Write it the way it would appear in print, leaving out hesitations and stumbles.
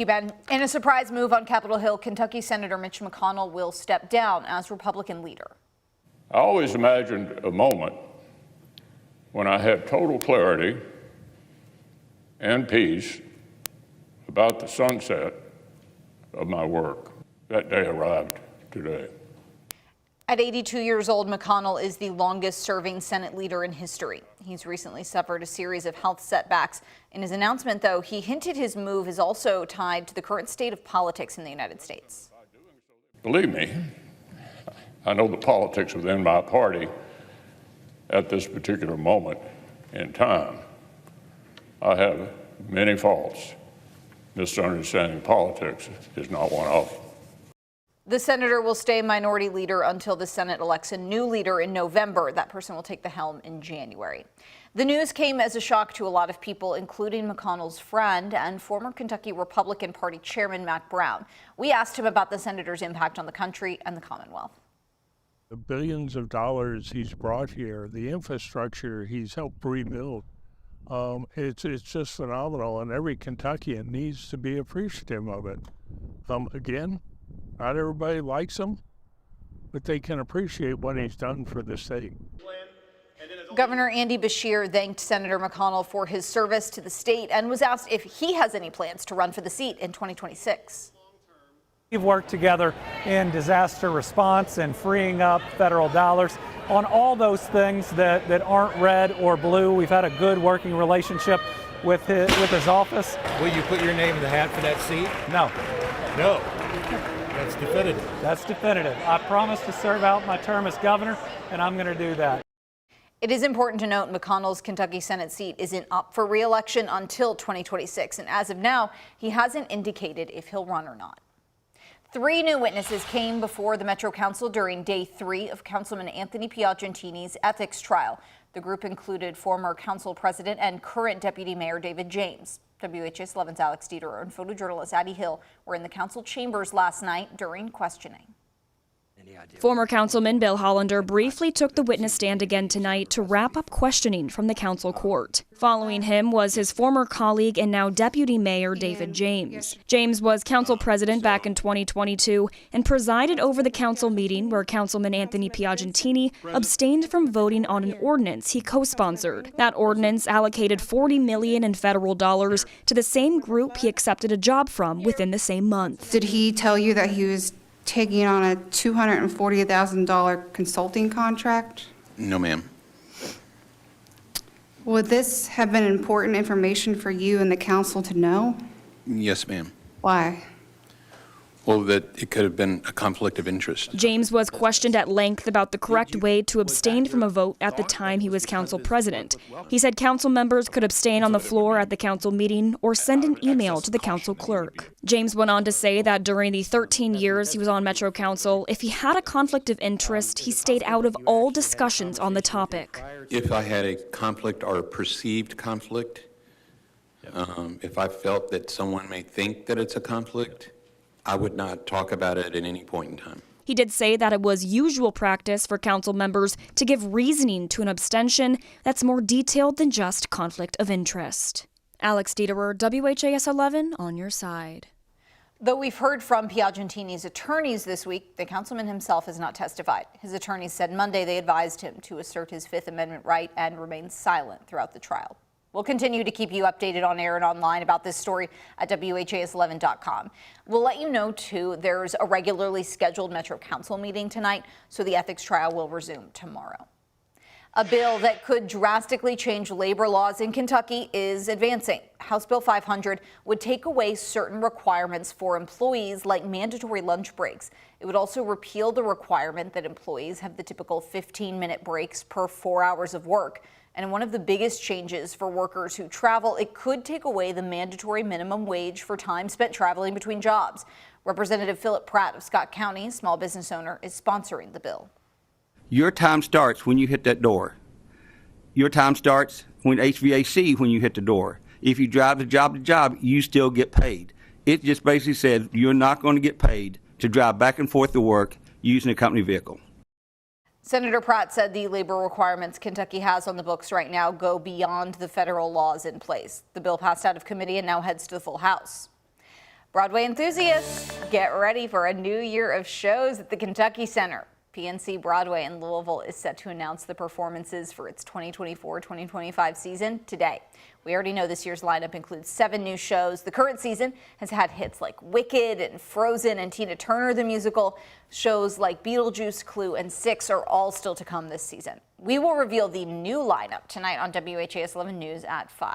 Ben, in a surprise move on Capitol Hill, Kentucky Senator Mitch McConnell will step down as Republican leader. I always imagined a moment when I had total clarity and peace about the sunset of my work. That day arrived today. At 82 years old, McConnell is the longest-serving Senate leader in history. He's recently suffered a series of health setbacks. In his announcement, though, he hinted his move is also tied to the current state of politics in the United States. Believe me, I know the politics within my party at this particular moment in time. I have many faults. Misunderstanding politics is not one of them. The senator will stay minority leader until the Senate elects a new leader in November. That person will take the helm in January. The news came as a shock to a lot of people, including McConnell's friend and former Kentucky Republican Party Chairman Mac Brown. We asked him about the senator's impact on the country and the Commonwealth. The billions of dollars he's brought here, the infrastructure he's helped rebuild, it's just phenomenal, and every Kentuckian needs to be appreciative of it. Again, not everybody likes him, but they can appreciate what he's done for the state. Governor Andy Beshear thanked Senator McConnell for his service to the state and was asked if he has any plans to run for the seat in 2026. We've worked together in disaster response and freeing up federal dollars on all those things that aren't red or blue. We've had a good working relationship with his office. Will you put your name in the hat for that seat? No. No. That's definitive. That's definitive. I promised to serve out my term as governor, and I'm going to do that. It is important to note McConnell's Kentucky Senate seat isn't up for re-election until 2026, and as of now, he hasn't indicated if he'll run or not. 3 new witnesses came before the Metro Council during day 3 of Councilman Anthony Piagentini's ethics trial. The group included former council president and current deputy mayor David James. WHAS11's Alex Dieterer and photojournalist Addie Hill were in the council chambers last night during questioning. Former Councilman Bill Hollander briefly took the witness stand again tonight to wrap up questioning from the council court. Following him was his former colleague and now Deputy Mayor David James. James was council president back in 2022 and presided over the council meeting where Councilman Anthony Piagentini abstained from voting on an ordinance he co-sponsored. That ordinance allocated $40 million in federal dollars to the same group he accepted a job from within the same month. Did he tell you that he was taking on a $240,000 consulting contract? No, ma'am. Would this have been important information for you and the council to know? Yes, ma'am. Why? Well, that it could have been a conflict of interest. James was questioned at length about the correct way to abstain from a vote at the time he was council president. He said council members could abstain on the floor at the council meeting or send an email to the council clerk. James went on to say that during the 13 years he was on Metro Council, if he had a conflict of interest, he stayed out of all discussions on the topic. If I had a conflict or a perceived conflict, if I felt that someone may think that it's a conflict, I would not talk about it at any point in time. He did say that it was usual practice for council members to give reasoning to an abstention that's more detailed than just conflict of interest. Alex Dieterer, WHAS11, on your side. Though we've heard from Piagentini's attorneys this week, the councilman himself has not testified. His attorneys said Monday they advised him to assert his Fifth Amendment right and remain silent throughout the trial. We'll continue to keep you updated on air and online about this story at WHAS11.com. We'll let you know, too, there's a regularly scheduled Metro Council meeting tonight, so the ethics trial will resume tomorrow. A bill that could drastically change labor laws in Kentucky is advancing. House Bill 500 would take away certain requirements for employees like mandatory lunch breaks. It would also repeal the requirement that employees have the typical 15-minute breaks per 4 hours of work. And one of the biggest changes for workers who travel, it could take away the mandatory minimum wage for time spent traveling between jobs. Representative Philip Pratt of Scott County, small business owner, is sponsoring the bill. Your time starts when you hit that door. Your time starts when HVAC, when you hit the door. If you drive to job, you still get paid. It just basically said you're not going to get paid to drive back and forth to work using a company vehicle. Senator Pratt said the labor requirements Kentucky has on the books right now go beyond the federal laws in place. The bill passed out of committee and now heads to the full House. Broadway enthusiasts, get ready for a new year of shows at the Kentucky Center. PNC Broadway in Louisville is set to announce the performances for its 2024-2025 season today. We already know this year's lineup includes 7 new shows. The current season has had hits like Wicked and Frozen and Tina Turner the Musical. Shows like Beetlejuice, Clue, and Six are all still to come this season. We will reveal the new lineup tonight on WHAS11 News at 5.